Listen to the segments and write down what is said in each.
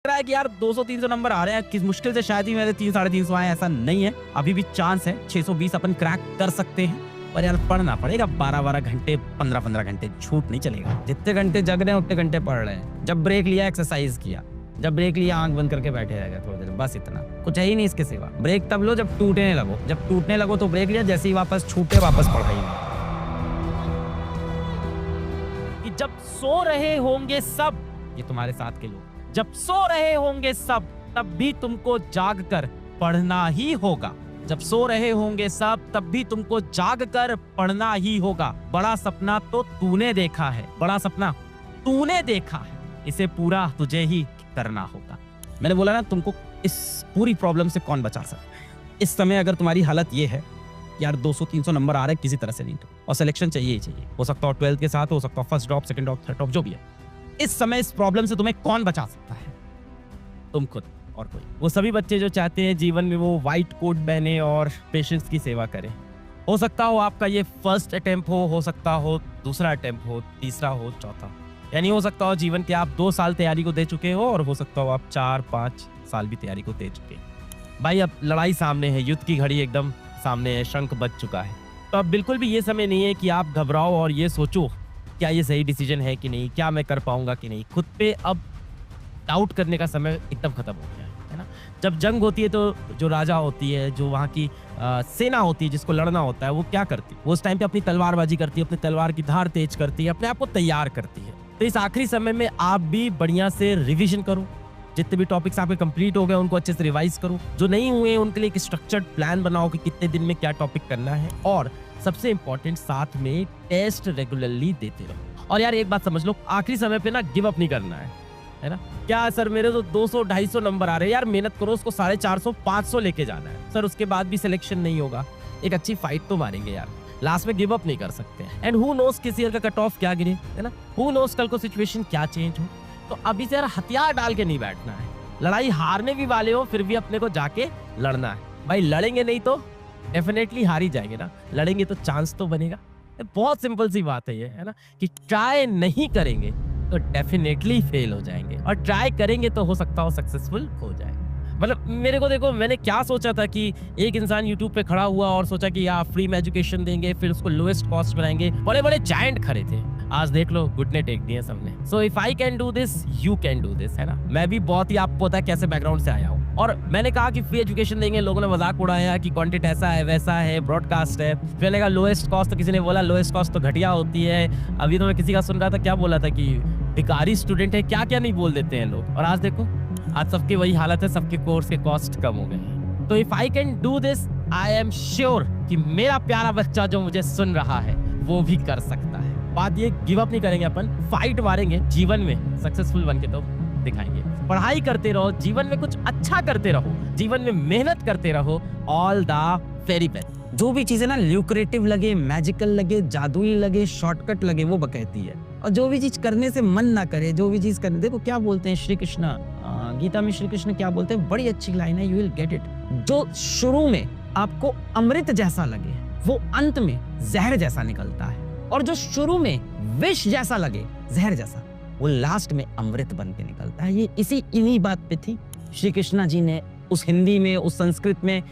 रहा है कि यार 200-300 नंबर आ रहे हैं, किस मुश्किल से शायद ही मेरे 300-350 आए, ऐसा नहीं है। अभी भी चांस है, 620 अपन क्रैक कर सकते हैं। पर यार पढ़ना पड़ेगा 12-12 घंटे, 15-15 घंटे, झूठ नहीं चलेगा। जितने घंटे जग रहे हैं उतने घंटे पढ़ रहे हैं। जब ब्रेक लिया एक्सरसाइज किया, जब ब्रेक लिया आंख बंद करके बैठे रह गए थोड़ी देर, बस इतना, कुछ है ही नहीं इसके सिवा। ब्रेक तब लो जब टूटने लगो, जब टूटने लगो तो ब्रेक लिया, जैसे ही वापस छूटे वापस पढ़ाई में। कि जब सो रहे होंगे सब, ये तुम्हारे साथ के लोग, जब सो रहे होंगे सब, तब भी तुमको जाग कर पढ़ना ही होगा। जब सो रहे होंगे सब, तब भी तुमको जाग कर पढ़ना ही होगा। बड़ा सपना तो तूने देखा है, बड़ा सपना तूने देखा है, इसे पूरा तुझे ही करना होगा। मैंने बोला ना, तुमको इस पूरी प्रॉब्लम से कौन बचा सकता है। इस समय अगर तुम्हारी हालत ये है यार 200-300 नंबर आ रहे हैं किसी तरह से नहीं तो, और सिलेक्शन चाहिए ही चाहिए, हो सकता हो 12th के साथ, हो सकता हो first drop, second drop, third drop, जो भी है, इस समय इस प्रॉब्लम से तुम्हें कौन बचा सकता है? तुम खुद और कोई। वो सभी बच्चे जो चाहते हैं जीवन में वो व्हाइट कोट पहने और पेशेंट्स की सेवा करें। हो सकता हो आपका ये फर्स्ट अटेम्प्ट हो सकता हो दूसरा अटेम्प्ट हो, तीसरा हो, चौथा, यानी हो सकता हो जीवन के आप 2 साल तैयारी को दे चुके हो, और हो सकता हो आप 4-5 साल भी तैयारी को दे चुके हैं। भाई अब लड़ाई सामने है, युद्ध की घड़ी एकदम सामने है, शंख बज चुका है। तो अब बिल्कुल भी ये समय नहीं है कि आप घबराओ और ये सोचो क्या ये सही डिसीजन है कि नहीं, क्या मैं कर पाऊंगा कि नहीं। खुद पे अब डाउट करने का समय एकदम खत्म हो गया है ना। जब जंग होती है तो जो राजा होती है, जो वहाँ की सेना होती है जिसको लड़ना होता है, वो क्या करती है? वो उस टाइम पे अपनी तलवारबाजी करती है, अपनी तलवार की धार तेज करती है, अपने आप को तैयार करती है। तो इस आखिरी समय में आप भी बढ़िया से रिवीजन करो, जितने भी टॉपिक्स आपके कंप्लीट हो गए उनको अच्छे से रिवाइज करो, जो नहीं हुए उनके लिए एक स्ट्रक्चर्ड प्लान बनाओ कि कितने दिन में क्या टॉपिक करना है, और सबसे इंपॉर्टेंट साथ में टेस्ट रेगुलरली देते रहो। और यार एक बात समझ लो, आखिरी समय पे ना गिव अप नहीं करना है ना। क्या सर मेरे तो 200-250 नंबर आ रहे हैं, यार मेहनत करो, उसको 450-500 लेके जाना है सर, उसके बाद भी सिलेक्शन नहीं होगा, एक अच्छी फाइट तो मारेंगे यार, लास्ट में गिव अप नहीं कर सकते। एंड हु नोस किस ईयर का कट ऑफ क्या गिरे, है ना, हु नोस कल को सिचुएशन क्या चेंज हो। तो अभी से यार हथियार डाल के नहीं बैठना है। लड़ाई हारने भी वाले हो फिर भी अपने को जाके लड़ना है भाई। लड़ेंगे नहीं तो डेफिनेटली हार ही जाएंगे ना, लड़ेंगे तो चांस तो बनेगा। बहुत सिंपल सी बात है ये, है ना, कि ट्राई नहीं करेंगे तो डेफिनेटली फेल हो जाएंगे, और ट्राई करेंगे तो हो सकता हो सक्सेसफुल हो जाए। मतलब मेरे को देखो, मैंने क्या सोचा था कि एक इंसान यूट्यूब पे खड़ा हुआ और सोचा कि यार फ्री में एजुकेशन देंगे, फिर उसको लोएस्ट कॉस्ट बनाएंगे, बड़े बड़े जायंट खड़े थे। आज देख लो घुटने टेक दिए सबने। So if I can do this you can do this, है ना। मैं भी बहुत ही, आपको पता है कैसे बैकग्राउंड से आया हूँ, और मैंने कहा कि फ्री एजुकेशन देंगे, लोगों ने मजाक उड़ाया कि कंटेंट ऐसा है वैसा है, ब्रॉडकास्ट है। फिर मैंने कहा लोएस्ट कॉस्ट, तो किसी ने बोला लोएस्ट कॉस्ट तो घटिया होती है। अभी तो मैं किसी का सुन रहा था, क्या बोला था कि भिखारी स्टूडेंट है, क्या क्या नहीं बोल देते हैं लोग, और आज देखो आज सबकी वही हालत है, सबके कोर्स के कॉस्ट कम हो गए। तो if I can do this, I am sure कि मेरा प्यारा बच्चा जो मुझे सुन रहा है वो भी कर सकता है। बात ये, गिव अप नहीं करेंगे अपन, फाइट मारेंगे, जीवन में सक्सेसफुल बन के तो दिखाएंगे। पढ़ाई करते रहो, जीवन में कुछ अच्छा करते रहो, जीवन में मेहनत करते रहो। All the very best. जो भी चीजें ना ल्यूक्रेटिव लगे, मैजिकल लगे, जादुई लगे, शॉर्टकट लगे, वो बकैती है। और जो भी चीज करने से मन ना करे, जो भी चीज करने, देखो क्या बोलते हैं श्री कृष्ण, गीता में श्री कृष्ण क्या बोलते हैं, बड़ी अच्छी लाइन है, यू विल गेट इट। जो शुरू में आपको अमृत जैसा लगे वो अंत में जहर जैसा निकलता है, और जो शुरू में विष जैसा लगे, जहर जैसा, वो लास्ट में अमृत बन के निकलता है। ये इन्हीं बात पे थी श्री कृष्णा जी ने उस हिंदी में, उस संस्कृत में,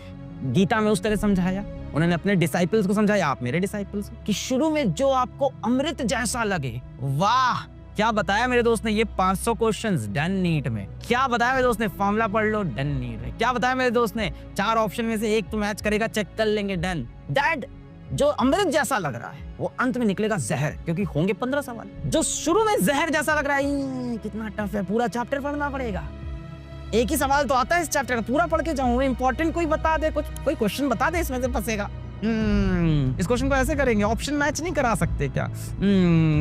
गीता में उस तरह समझाया। उन्होंने अपने डिसाइपल्स को समझाया, आप मेरे डिसाइपल्स हो, कि शुरू में जो आपको अमृत जैसा लगे, वाह क्या बताया मेरे दोस्त ने, ये 500 क्वेश्चंस डन नीट में। क्या बताया मेरे दोस्त ने, फॉर्मूला पढ़ लो, डन नीट में। क्या बताया मेरे दोस्त ने, 4 ऑप्शन में से एक तो मैच करेगा, चेक कर लेंगे, डन। दैट जो अमृत जैसा लग रहा है वो अंत में निकलेगा जहर, क्योंकि होंगे 15 सवाल। जो शुरू में जहर जैसा लग रहा है, कितना टफ है, पूरा चैप्टर पढ़ना पड़ेगा, एक ही सवाल तो आता है इस चैप्टर का, पूरा पढ़ के जाऊं, इंपॉर्टेंट कोई बता दे, कुछ कोई क्वेश्चन बता दे इसमें से फंसेगा। इस क्वेश्चन को ऐसे करेंगे, ऑप्शन मैच नहीं करा सकते क्या?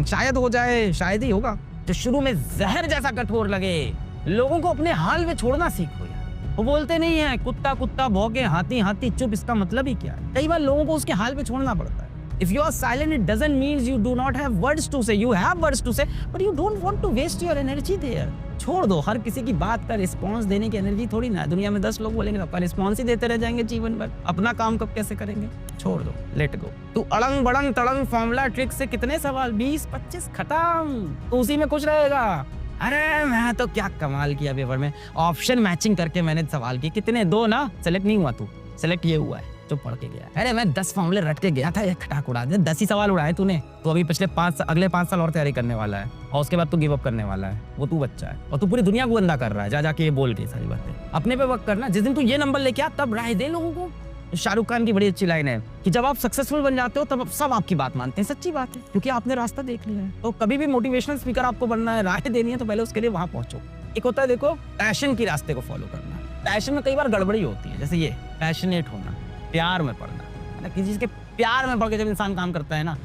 शायद हो जाए, शायद ही होगा। तो शुरू में जहर जैसा कठोर लगे, लोगों को अपने हाल में छोड़ना सीखो यार। वो बोलते नहीं है कुत्ता कुत्ता भौंके, हाथी हाथी चुप, इसका मतलब ही क्या है? कई बार लोगों को उसके हाल पे छोड़ना पड़ता है। If you are silent, it doesn't mean you do not have words to say. You have words to say, but you don't want to waste your energy there. छोड़ दो, हर किसी की बात का रिस्पॉन्स देने की एनर्जी थोड़ी ना है। दुनिया में 10 लोग बोलेंगे, आपका रिस्पॉन्स ही देते रह जाएंगे जीवन भर, अपना काम कब कैसे करेंगे? छोड़ दो, लेट गो। तू अड़ंग बड़ंग तड़ंग फॉर्मूला ट्रिक से कितने सवाल, 20-25 खत्म, तो उसी में खुश रहेगा। अरे मैं तो क्या कमाल किया पेपर में, ऑप्शन मैचिंग करके मैंने सवाल किए। कितने? 2 ना? सेलेक्ट नहीं हुआ तू, सेलेक्ट ये हुआ है जो पढ़ के गया। अरे मैं 10 फॉर्मूले रट के गया था, एक खटाक उड़ा दिया। 10 ही सवाल उड़ाए तूने। तो अभी अगले 5 साल और तैयारी करने वाला है और उसके बाद तू गिव अप करने वाला है। वो तू बच्चा है और तू पूरी दुनिया को गंदा कर रहा है। जाके ये बोल के सारी बातें अपने पे वर्क करना। जिस दिन तू ये नंबर लेके आ तब राय दे लोगों को। शाहरुख खान की बड़ी अच्छी लाइन है कि जब आप सक्सेसफुल बन जाते हो तब सब आपकी बात मानते हैं। सच्ची बात है, क्योंकि आपने रास्ता देख लिया है। तो कभी भी मोटिवेशनल स्पीकर आपको बनना है, राय देनी है, तो पहले उसके लिए वहां पहुंचो। एक होता है देखो पैशन की रास्ते को फॉलो करना। पैशन में कई बार गड़बड़ी होती है, जैसे ये पैशनेट होना, प्यार में पड़ना है ना। किसी चीज के प्यार में पड़ के जब इंसान काम करता है ना,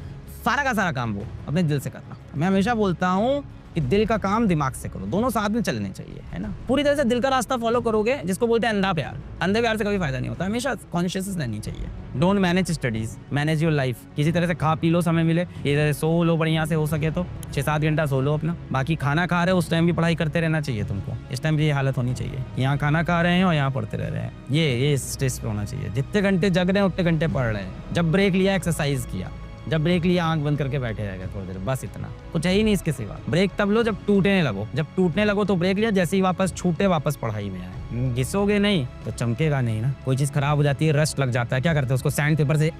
सारा का सारा काम वो अपने दिल से करना। मैं हमेशा बोलता हूँ कि दिल का काम दिमाग से करो, दोनों साथ में चलने चाहिए, है ना। पूरी तरह से दिल का रास्ता फॉलो करोगे, जिसको बोलते हैं अंधा प्यार। अंधे प्यार से कभी फायदा नहीं होता। हमेशा कॉन्शियस रहनी चाहिए। Don't manage studies, manage your life. किसी तरह से खा पी लो, समय मिले, इधर सो लो बढ़िया से, हो सके तो 6-7 घंटा सो लो अपना। बाकी खाना खा रहे हो उस टाइम भी पढ़ाई करते रहना चाहिए तुमको। इस टाइम भी ये हालत होनी चाहिए, यहाँ खाना खा रहे हैं और यहाँ पढ़ते रह रहे हैं। ये स्ट्रेस पे होना चाहिए। जितने घंटे जग रहे हैं उतने घंटे पढ़ रहे हैं। जब ब्रेक लिया एक्सरसाइज किया, जब ब्रेक लिया आंख बंद करके बैठे रहेगा थोड़ी देर, बस इतना। कुछ है ही नहीं इसके सिवा। ब्रेक तब लो जब टूटने लगो। जब टूटने लगो तो ब्रेक लिया, जैसे ही वापस छूटे वापस पढ़ाई में आए। घिसोगे नहीं तो चमकेगा नहीं ना। कोई चीज खराब हो जाती है, रस्ट लग जाता है, क्या करते हैं उसको सैंड पेपर से,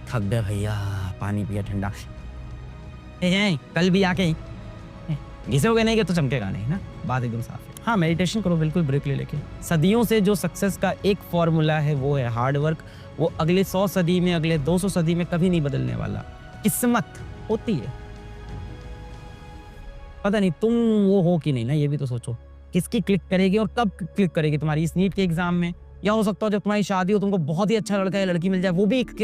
थक गए भैया, पानी पिया ठंडा, कल भी आके घिसोगे नहीं तो चमकेगा नहीं ना। बात एकदम साफ है। हाँ, मेडिटेशन करो बिल्कुल ब्रेक ले लेके। सदियों से जो सक्सेस का एक फॉर्मूला है वो है हार्ड वर्क। वो अगले 100 सदी में, अगले 200 सदी में कभी नहीं बदलने वाला। किस्मत होती है, पता नहीं तुम वो हो कि नहीं ना, ये भी तो सोचो। किसकी क्लिक करेगी और कब क्लिक करेगी तुम्हारी? इस नीट के एग्जाम में, या हो सकता है जब तुम्हारी शादी हो, तुमको बहुत ही अच्छा लड़का या लड़की मिल जाए, वो भी एक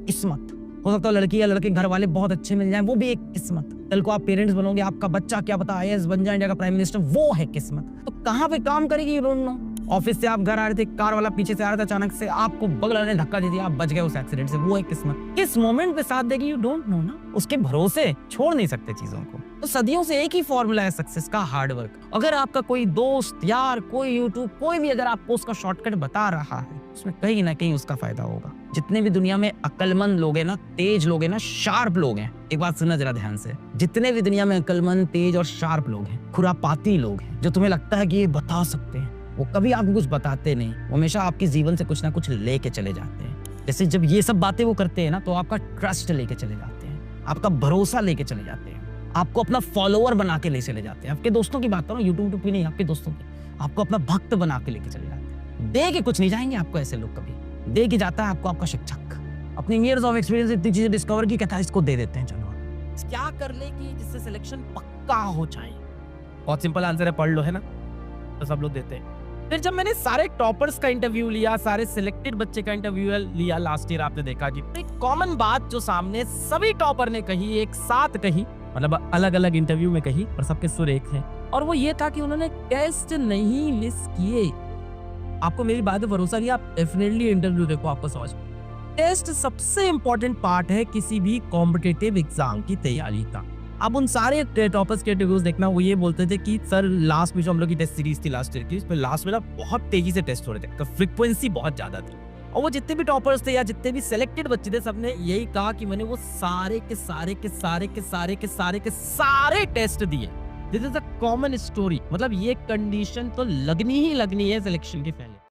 किस्मत। हो सकता है लड़की या लड़के घर वाले बहुत अच्छे मिल जाए, वो भी एक किस्मत। कल को आप पेरेंट्स बनोगे, आपका बच्चा क्या पता IAS बन जाए, इंडिया का प्राइम मिनिस्टर, वो है किस्मत। तो कहाँ पे काम करेगी, यू डोंट नो। ऑफिस से आप घर आ रहे थे, कार वाला पीछे से आ रहा था, अचानक से आपको बगल वाले ने धक्का दे दिया, आप बच गए उस एक्सीडेंट से, वो है किस्मत। किस मोमेंट पे साथ देगी, यू डोंट नो ना। उसके भरोसे छोड़ नहीं सकते चीजों को। तो सदियों से एक ही फॉर्मूला है सक्सेस का, हार्ड वर्क। अगर आपका कोई दोस्त, यार, कोई यूट्यूब, कोई भी अगर आपको उसका शॉर्टकट बता रहा है, उसमें कहीं ना कहीं उसका फायदा होगा। जितने भी दुनिया में अक्लमंद लोग हैं ना, तेज लोग हैं ना, शार्प लोग हैं, एक बात सुनना जरा ध्यान से। जितने भी दुनिया में अक्लमंद, तेज और शार्प लोग हैं, खुरापाती लोग हैं, जो तुम्हें लगता है कि ये बता सकते हैं, वो कभी आपको कुछ बताते नहीं। वो हमेशा आपके जीवन से कुछ ना कुछ लेके चले जाते हैं। जैसे जब ये सब बातें वो करते हैं ना, तो आपका ट्रस्ट लेके चले जाते हैं, आपका भरोसा लेके चले जाते हैं, आपको अपना फॉलोअर बना के ले चले जाते हैं। आपके दोस्तों की बात करो, यूट्यूब की नहीं, आपके दोस्तों की। आपको अपना भक्त बना के लेके चले जाते हैं। दे के कुछ नहीं जाएंगे आपको ऐसे लोग कभी। दे के जाता है आपको आपका शिक्षक। अपनी ईयर्स ऑफ एक्सपीरियंस इतनी चीजें डिस्कवर की, कहता है इसको दे देते हैं, चलो क्या कर ले कि जिससे सिलेक्शन पक्का हो जाए। बहुत सिंपल आंसर है, पढ़ लो, है ना, तो सब लोग देते हैं। फिर जब मैंने सारे टॉपर्स का इंटरव्यू लिया, सारे सिलेक्टेड बच्चे का इंटरव्यू लिया लास्ट ईयर, आपने देखा कि एक कॉमन बात जो सामने सभी टॉपर ने कही, एक साथ कही, मतलब अलग अलग इंटरव्यू में कही, पर सबके सुर एक हैं, और वो ये था कि उन्होंने टेस्ट नहीं मिस किए। आपको मेरी बात पे भरोसा नहीं, आप डेफिनेटली इंटरव्यू देखो, आपको समझ। टेस्ट सबसे इंपॉर्टेंट पार्ट है किसी भी कॉम्पिटिटिव एग्जाम की तैयारी का। अब उन सारे टॉपर्स के इंटरव्यूज देखना, वो ये बोलते थे कि सर लास्ट में जो हम लोग की टेस्ट सीरीज थी, लास्ट ईयर की, उसमें लास्ट में ना बहुत तेजी से टेस्ट हो रहे थे, तो फ्रीक्वेंसी बहुत ज्यादा थी। और वो जितने भी टॉपर्स थे या जितने भी सिलेक्टेड बच्चे थे, सबने यही कहा कि मैंने वो सारे के सारे के सारे के सारे के सारे के सारे टेस्ट दिए। This is a common story. मतलब ये कंडीशन तो लगनी ही लगनी है सिलेक्शन के पहले।